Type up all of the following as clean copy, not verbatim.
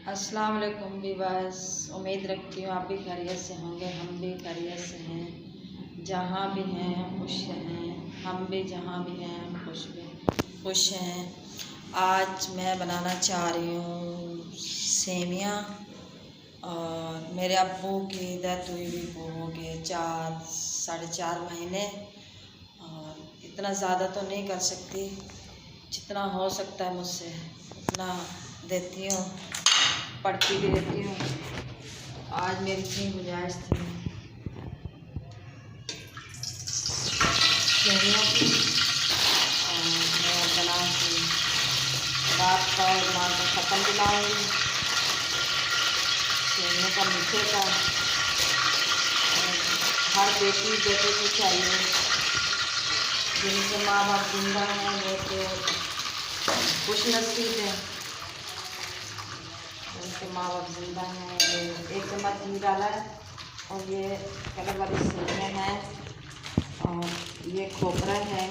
अस्सलाम वालेकुम विवास। उम्मीद रखती हूँ आप भी खैरियत से होंगे, हम भी खैरियत से हैं। जहाँ भी हैं खुश हैं, हम भी जहाँ भी हैं खुश हैं। आज मैं बनाना चाह रही हूँ सेमियाँ। और मेरे अब्बू की डेथ हुई वो हो गए 4 साढ़े 4 महीने। और इतना ज़्यादा तो नहीं कर सकती, जितना हो सकता है मुझसे उतना देती हूँ, पढ़ती भी रहती हूँ। आज मेरी इतनी गुंजाइश थी सेमियों की, और मैं बना के रात का और रात को ख़त्म भी लाऊँगी सेमियों का, मीठे का। हर बेटी बेटे को चाहिए, जिनके माँ बाप जिंदा हैं वो तो खुश नसीब हैं, उनके माँ बाप जिंदा हैं। ये 1 चम्मच घी डाला है, और ये कलर वाली सेमियाँ हैं, और ये खोपरा है।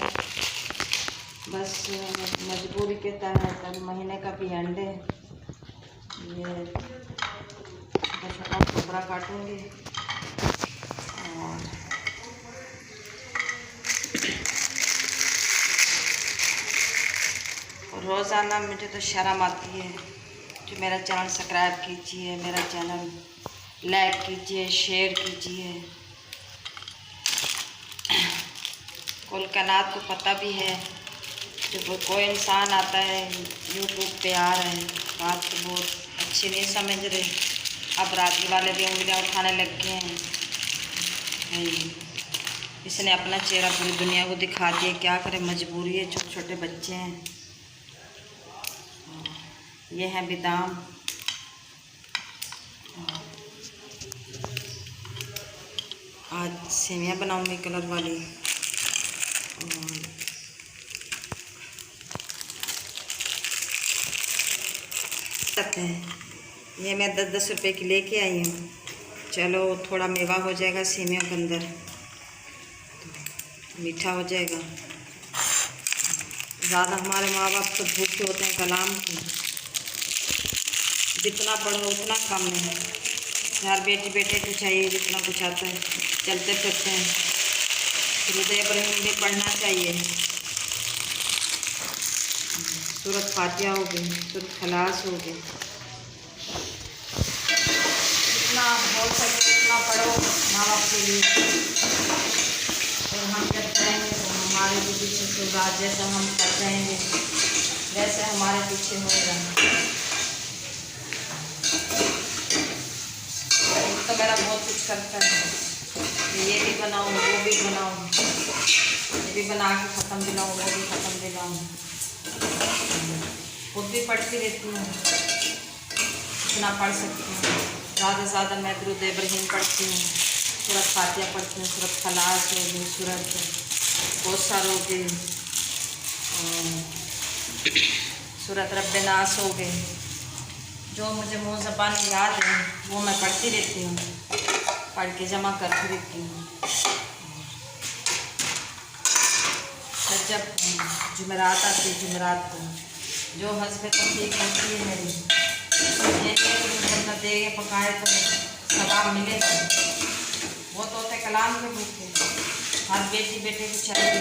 बस मजबूरी के तहत महीने का भी एंड है, ये बस खोपरा काटूँगी। और रोज़ाना मुझे तो शर्म आती है कि मेरा चैनल सब्सक्राइब कीजिए, मेरा चैनल लाइक कीजिए, शेयर कीजिए। कुल कायनात को पता भी है कि कोई इंसान आता है यूट्यूब पे आ रहे हैं, बात तो बहुत अच्छी नहीं समझ रहे। अब राजी वाले भी उंगलियां उठाने लग गए हैं। इसने अपना चेहरा पूरी दुनिया को दिखा दिया, क्या करे, मजबूरी है, छोटे छोटे बच्चे हैं। ये है बादाम, आज सेमियाँ बनाऊंगी कलर वाली। सकते हैं, ये मैं 10-10 रुपए की लेके आई हूँ। चलो थोड़ा मेवा हो जाएगा सेमियों के अंदर, तो मीठा हो जाएगा। ज़्यादा हमारे माँ बाप तो भूखे होते हैं कलाम की, जितना पढ़ो उतना कम है। हर बेटी बेटे को चाहिए जितना कुछ आता है, चलते फिरते हैं। दुरूद इब्राहीम भी पढ़ना चाहिए, सूरत फातिहा हो गई, सूरत खलास हो गई। जितना हो सके उतना पढ़ो माँ बाप के लिए। और हम जब जाएंगे तो हमारे भी पीछे शुरुआत जैसा हम कर जाएंगे वैसे हमारे पीछे होगा। तो मेरा बहुत कुछ करता है, ये भी बनाऊँ वो भी बनाऊँ, ये भी बना के ख़त्म भी लाऊँ वो भी ख़त्म भी लाऊँ। खुद भी पढ़ती रहती हूँ, जितना पढ़ सकती हूँ। ज़्यादा से ज़्यादा मैं दुरूद इब्राहीम पढ़ती हूँ, सूरत फातिहा पढ़ती हूँ, सूरत खलास हो गई, सूरत कौसर हो गई, सूरत रब्बे नास हो गई। जो मुझे मुँह ज़बान याद है वो मैं पढ़ती रहती हूँ, पढ़ के जमा करती रहती हूँ। जब जुमेरात आती है, जुमेरात को जो हस्बे तौफीक होती है मेरी, ये जन्नत देगे पकाए तो सवाब मिलेगा। वो तो होते कलाम के भूखे, हर बेटी बेटे को चाहिए।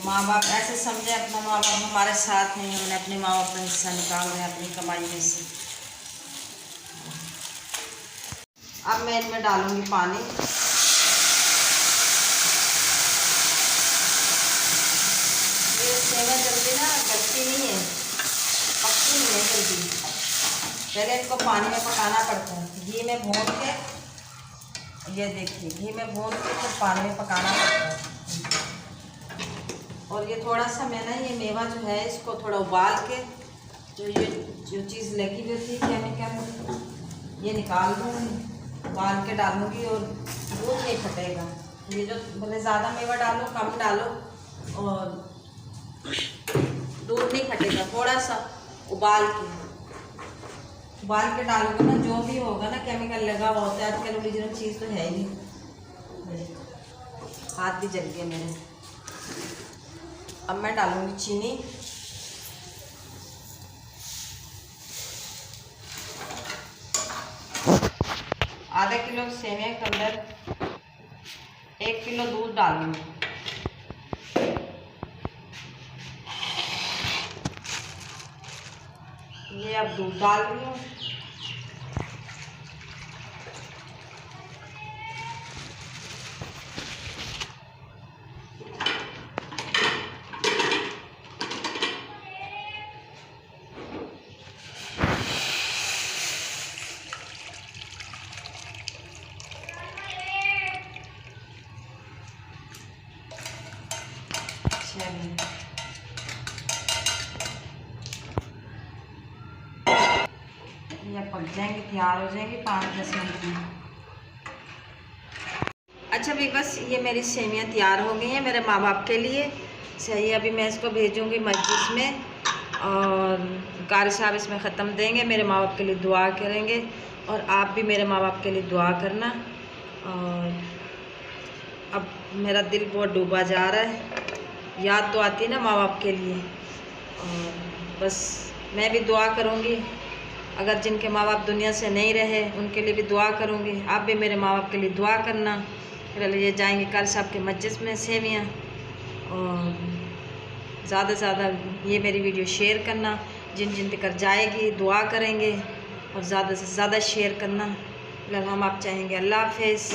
माँ बाप ऐसे समझे अपना माँ बाप हमारे साथ नहीं, हमने अपने माँ बाप का हिस्सा निकाल रहे हैं अपनी कमाई में से। अब मैं इनमें डालूंगी पानी। ये सेवइयां जल्दी ना गलती नहीं है, पकती नहीं है जल्दी। पहले इनको पानी में पकाना पड़ता है, घी में भून के, ये देखिए घी में भून के फिर पानी में पकाना पड़ता है। और ये थोड़ा सा मैं ना ये मेवा जो है इसको थोड़ा उबाल के, जो चीज़ लगी हुई थी केमिकल, ये निकाल दूँगी, उबाल के डालूँगी। और दूध नहीं फटेगा। ये जो भले ज़्यादा मेवा डालो कम डालो और दूध नहीं फटेगा। थोड़ा सा उबाल के डालोगे ना, जो भी होगा ना केमिकल लगा हुआ होता है, आजकल ओरिजिनल चीज़ तो है ही नहीं। हाथ भी जल गए मेरे। अब मैं डालूंगी चीनी। आधा किलो सेवइयाँ के अंदर 1 किलो दूध डाल दूँगी। ये अब दूध डाल रही हूँ। ये पक जाएंगे, तैयार हो जाएंगे 5-10 मिनट में। अच्छा भी बस ये मेरी सेवियाँ तैयार हो गई हैं मेरे माँ बाप के लिए। सही, अभी मैं इसको भेजूँगी मस्जिद में और कारी साहब इसमें ख़त्म देंगे। मेरे माँ बाप के लिए दुआ करेंगे और आप भी मेरे माँ बाप के लिए दुआ करना। और अब मेरा दिल बहुत डूबा जा रहा है, याद तो आती ना माँ बाप के लिए। और बस मैं भी दुआ करूँगी, अगर जिनके माँ बाप दुनिया से नहीं रहे उनके लिए भी दुआ करूँगी। आप भी मेरे माँ बाप के लिए दुआ करना। फिर लिए जाएंगे कारी साहब के मस्जिद में सेवियाँ। और ज़्यादा से ज़्यादा ये मेरी वीडियो शेयर करना, जिन जिन तक जाएगी दुआ करेंगे और ज़्यादा से ज़्यादा शेयर करना। फिलहाल हम आप चाहेंगे। अल्लाह हाफ़िज़।